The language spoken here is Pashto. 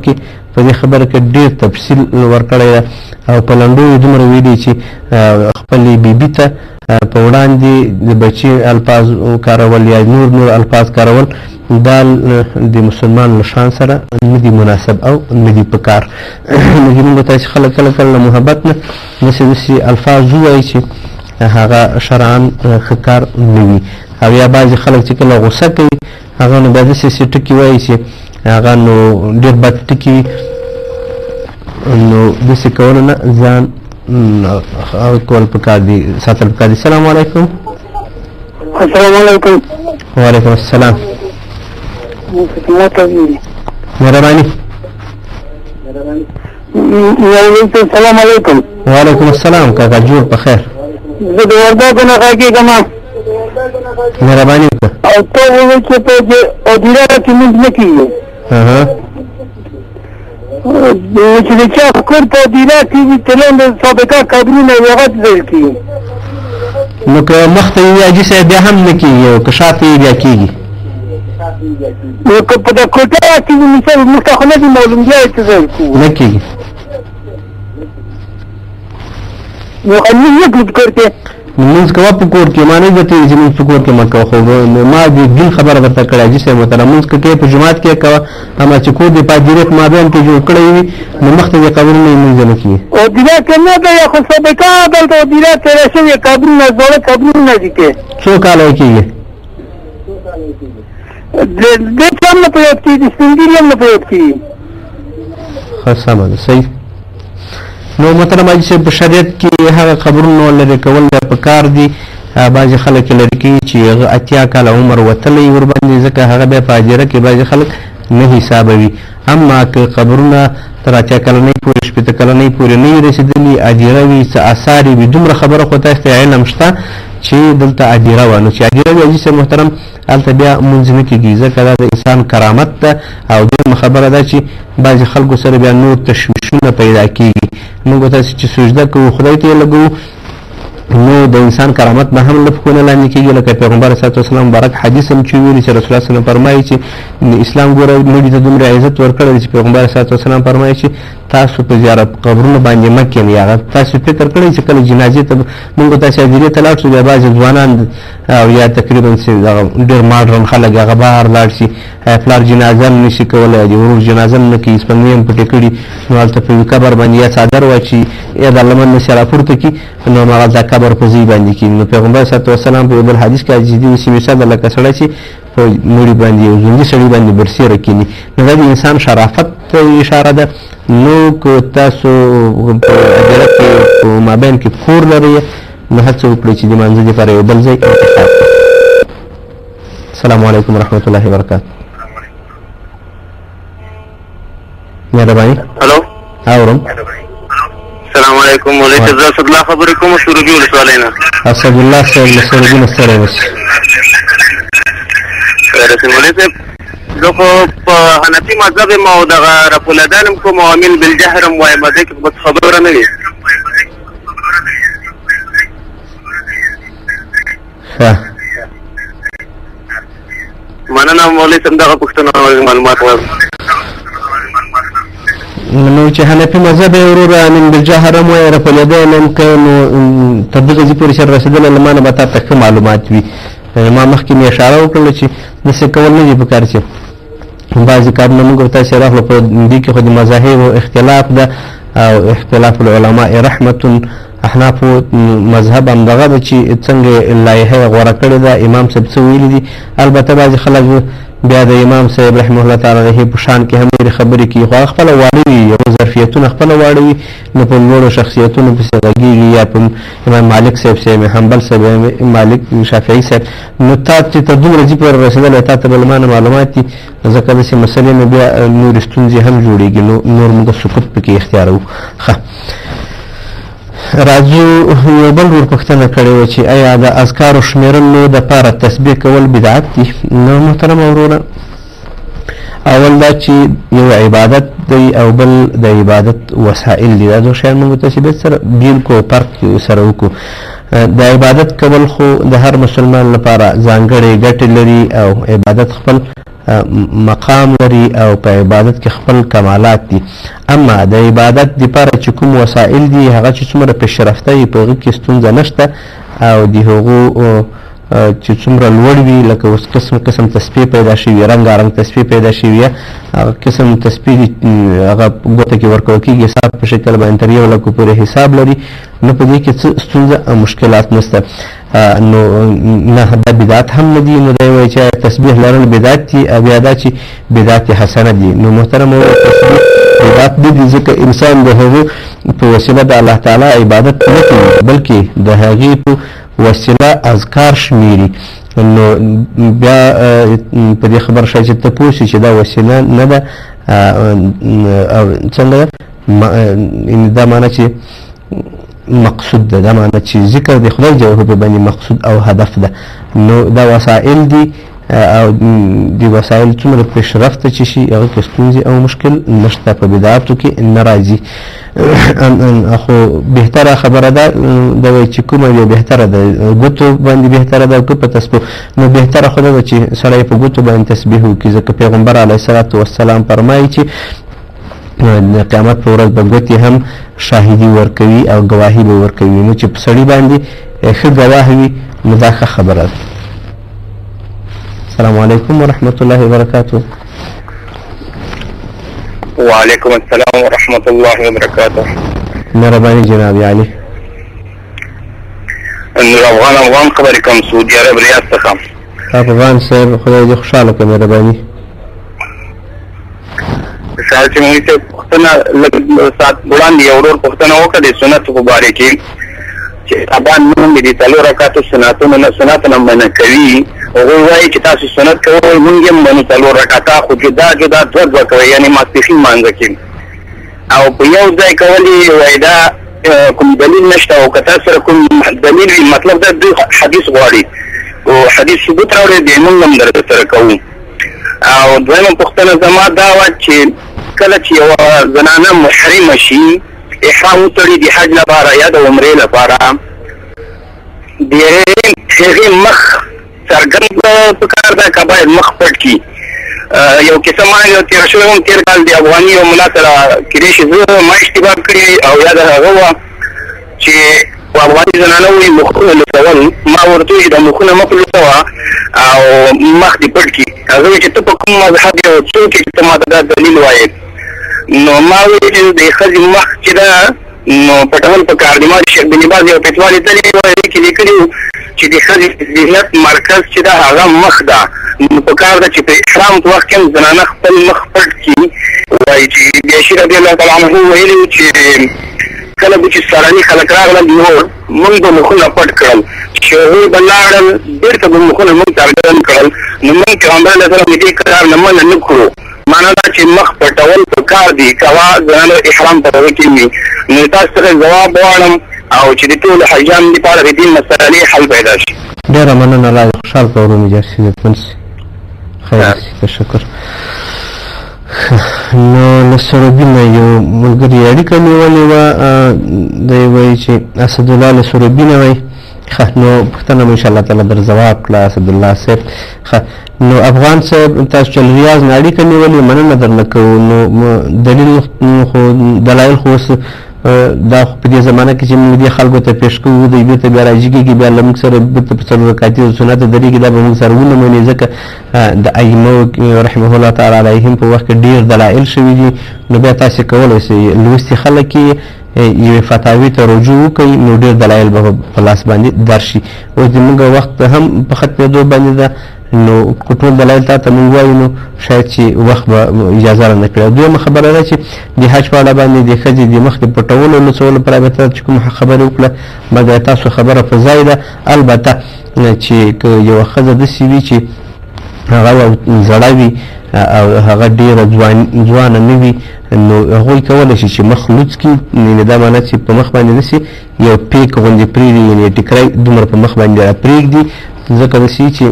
کې په دې خبره کې ډېر تفصیل ورکړی ده او په لنډو یې دومره ویلي چې خپلې بیبي ته په وړاندې د بچي الفاظ کارول یا نور الفاظ کارول دا د مسلمان له شان سره نه دي مناسب او نه دي په کار. نو موږ ته چې خلک کله کله له محبت نه داسې الفاظ ووایي چې هغه شرعاً ښه کار نه وي، او یا بعضې خلک چې کله غوسه کوي هغه نو بیا داسې ټکي وایي چې هغه نو ډېر بد ټکي وي. نو داسې کولو نه ځان کول پکار دي، ساتل پکار دي. السلام علیکم. السلام علیکم. وعلیکم السلام. مهرباني. السلام علیکم. وعلیکم السلام کاکا جوړ په خیر. زه د وردګو نه غږیږم. مهرباني وکړه. او ته ووایې چې په هدیره کې لمونځ نه کېږي، چې د چا کور په هدیره کې وي تلان د سابقه قبرونه وي هغه ځایل کېږي. نو که مخته یې حاجي صاحب بیا هم نه کېږي او که شاته یې بیا کېږي. نو که په د کوټه کې وي مثال موږ ته خو نه دي معلوم بیا یې څه ځایل کېږي نه کېږي. نو لمونځ نه کړو په کور کې، لمونځ کوه په کور کې، ما نه ګټې چې لمونځ په کور کې مه کوه. خو ما د دین خبره درته کړې حاجي صاحب محترم، لمونځ که کوې په جومات کې کوه، اما چې کور دې په هدیرې په مابین کې جوړ کړی وي نو مخته دې قبرونه یې لمونځ نه کېږي. هدیره کې نه ده یا خو سابقه دلته هدیره تېره شوې قبرونه زاړه قبرونه دي کې څو کاله یې کېږي؟ دې څه هم نه په یاد کېږي، سپین ږیري هم نه په یاد کېږي. ښه سمه ده، صحیح. نو محترم حاجي صاحب په شریعت کې هغه قبرونه لرې کول په کار دي. بعضې خلک یې لرې کوي چې هغه 80 کاله عمر وتلی ورباندې، ځکه هغه بیا په هدیره کې بعضې خلک نه حسابوي. اما که قبرونه تر 80 کلنۍ پورې 80 کلنۍ پورې نه وي رسېدلي، هدیره وي، څه اثار وي، دومره خبره خو تاسو ته علم شته چې دلته هدیره وه. نو چې هدیره وي حاجي صاحب محترم هلته بیا لمونځ نه کېږي، ځکه دا د انسان کرامت ده. او دویمه خبره ده چې بعضې خلکو سره بیا نور تشویشونه پیدا کېږي. موږ به تاسې چې سجده کوو خدای ته یې لګوو نو د انسان کرامت به هم له پښو نه لاندې کېږي، لکه پیغمبر صلی الله علیه وسلم مبارک حدیث هم چې ویلي چې رسول الله صلی الله علیه وسلم فرمایي چې اسلام ګوره مړي ته دومره عزت ورکړی دی چې پیغمبر صلی الله علیه وسلم فرمایي چې تاسو په زیارت قبرونو باندې مه کښېنئ. هغه تاسو فکر کړئ چې کله جنازې ته موږ تاسې هدیرې ته لاړ شو، بیا بعضې ځوانان او یا تقریبا ډېر ماډرن خلک هغه بهر لاړ شي، پلار جنازه هم نشي کولی، د ورور جنازه هم نه کوي، سپنې هم پټې کړي، نو هلته په یوه قبر باندې یا څادر واچي یا د لمن نه راپورته کړي، نو هغه قبر په ځای باندې کېږي. نو پیغمبر صلی الله علیه وسلم په یو بل حدیث کې جدي وسیمې ده لکه سړی چې په مړي باندې یو ژوندي سړي باندې برسېره کښېني. نو دا د انسان شرافت ته اشاره ده. نو که تاسو په هدیره کې په مابین کې کور لرئ نو هڅه وکړئ چې د لمانځه دپاره یو بل ځای انتخاب کړئ. السلام علیکم ورحمة الله وبرکاته. مهرباني. هلو اورم. السلام علیکم. مولوی صاحب زه اسدالله خبرې کوم سروبي ولسوالۍ نه. اسدالله صاحب له سروبي نه ستړی اوسئ. مولوی صاحب زه خو په حنفي مذهب یم او دغه رفع الاذان هم کوم او امین بالجهر هم وایم، دې کې بس خبره نه وي. ښه مننه مولوی صاحب، دغه پوښتنه معلومات غواړم. نو چې حنفي مذهب یې وروره امین بالجهر هم وایي، رفع الیدین هم کوي، نو تر دغه ځای پورې چې رسېدلی له ما نه به تا ته ښه معلومات وي. ما مخکې مې اشاره وکړله چې داسې کول نه دي پکار چې بعضې کارونه موږ ورته تاسې راغلو. په دې کې خو د مذاهبو اختلاف ده او اختلاف العلماء رحمة. احنافو مذهب همدغه ده چې څنګه لایحه یې غوره کړې ده، امام صاحب څه ویلي دي. البته بعضې خلک بیا د امام صاحب رحمه الله تعالی علیه په شان کې هم ډېرې خبرې کوي، خو هغه خپله واړه وي، هغه ظرفیتونه خپله واړه وي، نو په لوړو شخصیتونو پسې غږېږي، یا په امام مالک صاحب صاحب حنبل صاحب مالک شافعي صاحب. نو تا چې تر دومره ځي پورې رسېدلی تا ته به له ما نه معلومات دي، ځکه داسې مسلې نه بیا نورې ستونزې هم جوړېږي، نو نور موږ سکوت پکې اختیاروو. ښه راځو یو بل ورپوښتنه کړې وه چې آیا د اذکارو شمېرلو دپاره تسبیح کول بدعت دي؟ نو محترمه وروره اول دا چې یو عبادت دی او بل د عبادت وسایل دي، دا دوه شیان موږ تاسې باید سره بیل کړو، فرق سره وکړو. د عبادت کول خو د هر مسلمان لپاره ځانګړې ګټې لري او عبادت خپل مقام لري او په عبادت کې خپل کمالات دي. اما د عبادت لپاره چې کوم وسایل دي هغه چې څومره پیشرفته وي په هغه کې ستونزه نشته او د هغو چې څومره لوړ وي لکه اوس قسم قسم تسبیح پیدا شوي رنګارنګ تسبیح پیدا شوي هغه قسم تسبیح هغه ګوته کې ورکول کېږي حساب په شکل باندې تر یو لکو پورې حساب لري نو په دې کې څه ستونزه او مشکلات نشته. نو نه دا بدعت هم نه دي نو دی وایي چې تسبیح لرل بدعت دي او بیا دا چې بدعت حسنه دي. نو محترم تسبیح بدعت نه دي ځکه انسان د هغو په وسیله د الله تعالی عبادت نه کوي بلکې د هغې په وسیله اذکار شمیري. نو بیا په دې خبر شای چې ته پوه شې چې دا وسیله نه ده او څنګه دا معنی چې مقصود ده دا معنی چې ذکر د خدای جل په باندې مقصود او هدف ده. نو دا وسایل دي او دی وسایل څومره پیشرفته چې شي هغه کې ستونزې او مشکل نشته په بدعاتو کې نه راځي. خو بهتره خبره ده دا وایي چې کومه یې بهتره ده ګوتو باندې بهتره ده که په تسبیح. نو بهتره خو ده چې سړی په ګوتو باندې تسبیح وکړي ځکه پیغمبر علیه الصلاة والسلام فرمایي چې د قیامت په ورځ به ګوتې هم شاهدي ورکوي او ګواهي به ورکوي. نو چې په سړي باندې ښه ګواه وي نو دا ښه خبره ده. السلام علیکم ورحمۃ اللہ وبرکاتہ. وعلیکم السلام ورحمۃ اللہ وبرکاتہ. مهرباني جناب علي. نور افغان خبرې کوم سعودي عرب ریاض څخه. افغان صاحب خدای دې خوشاله کړي مهرباني. سهار چې موږ ته پوښتنه لږ ساعت وړاندې یو ډول پوښتنه وکړه د سنت په باره کې چې ابا نوم دې څلور رکعاتو سنتونه منع کوي. هغوی وایي چې تاسو سنت کوئ موږ هم منو څلور رکعاته خو جدا جدا دوه کوئ یعنې ماسپښین لمانځه کې او په یو ځای کول یې وایي دا کوم دلیل نشته او که تاسو سره کوم دلیل وي مطلب دا دوی حدیث غواړي او حدیث ثبوت راوړی دی موږ هم در سره کوو. او دویمه پوښتنه زما دا وه چې کله چې یوه زنانه محرمه شي احرام وتړي د حج لپاره یا د عمرې لپاره د هغې مخ څرګند پکار ده که باید مخ پټ کړي. یو کیسه ما یو تېره شوی وم تېر کال د افغاني یو ملا سره کېدای شي زه ما اشتباه کړې او یا د هغه وه چې افغاني زنانه وایي مخونه لوڅول ما ورته وویل چې دا مخونه مه په لوڅوه او مخ دې پټ کړي. هغه وایي چې ته په کوم مذهب یې او څوک یې چې ته ما ته دا دلیل وایې. نو ما وایي چې د ښځې مخ چې ده نو پټول پکار دي. ما د شیخ بن باز یو فتوا لیدلې وه هغې کې لیکلي وو چې د ښځې زینت مرکز چې ده هغه مخ ده. نو پکار ده چې په احرام په وخت کې هم زنانه خپل مخ پټ کړي. وایي چې بیاشي رضی الله تعالی عنه ویلي وو چې کله به چې سراني خلک راغلل نور موږ به مخونه پټ کړل چې هغوی به لاړل بېرته به مخونه موږ څرګند کړل. نو موږ پیغمبر علیه السلام د دې قرار نه منع نه کړو. معنا دا چې مخ پټول پکار دي که زنانه احرام په هغه کې وي. نو تاسو څخه ځواب غواړم او چې د ټولو حجامو لپاره د دې مسألې حل پیدا شي. ډېره مننه الله دې خوشحال کړه ورو مې جارسي عزتمن سي. خیر سي تشکر. نو له سروبي نه یو ملګري اړیکه نیولې وه دی وایي چې اسدالله له سروبي نه وایي. ښه نو پوښتنه مو انشاءالله تعالی در ځواب کړه اسدالله صاحب. ښه نو افغان صاحب تاسو چې له ریاض نه اړیکه نیولې مننه درنه کوو. نو دلیل خو دلایل خو اوس دا خو په دې زمانه کې چې موږ دې خلکو ته پیش کوو دوی بېرته بیا راجګېږي بیا له موږ سره بېرته په څلور رکعتي سنتو درېږي دا به موږ سره ونه مني ځکه د ائمو رحمه الله تعالی علیهم په وخت کې ډېر دلایل شوي دي. نو بیا تاسې کولی سئ لوستي خلک یې یوې فتاوي ته رجوع وکړئ نو ډېر دلایل به په لاس باندې درشي. اوس زموږ وخت هم په ختمېدو باندې ده نو که ټول دلایل تا ته موږ وایو نو شاید چې وخت به اجازه رانه کړي. دویمه خبره ده چې د حج په اړه باندې د ښځې د مخ د پټولو لوڅولو په رابطه چې کومه خبرې وکړه مګر تاسو خبره په ځای ده. البته چې که یوه ښځه داسې وي چې هغه زړه وي او هغه ډېره ځوانه نه وي نو هغوی کولی شي چې مخ لوڅ کړي. یعنې دا معنی چې په مخ باندې داسې یو پیک غوندې پرېږدي یعنې ټیکری دومره په مخ باندې را پرېږدي ځکه داسې چې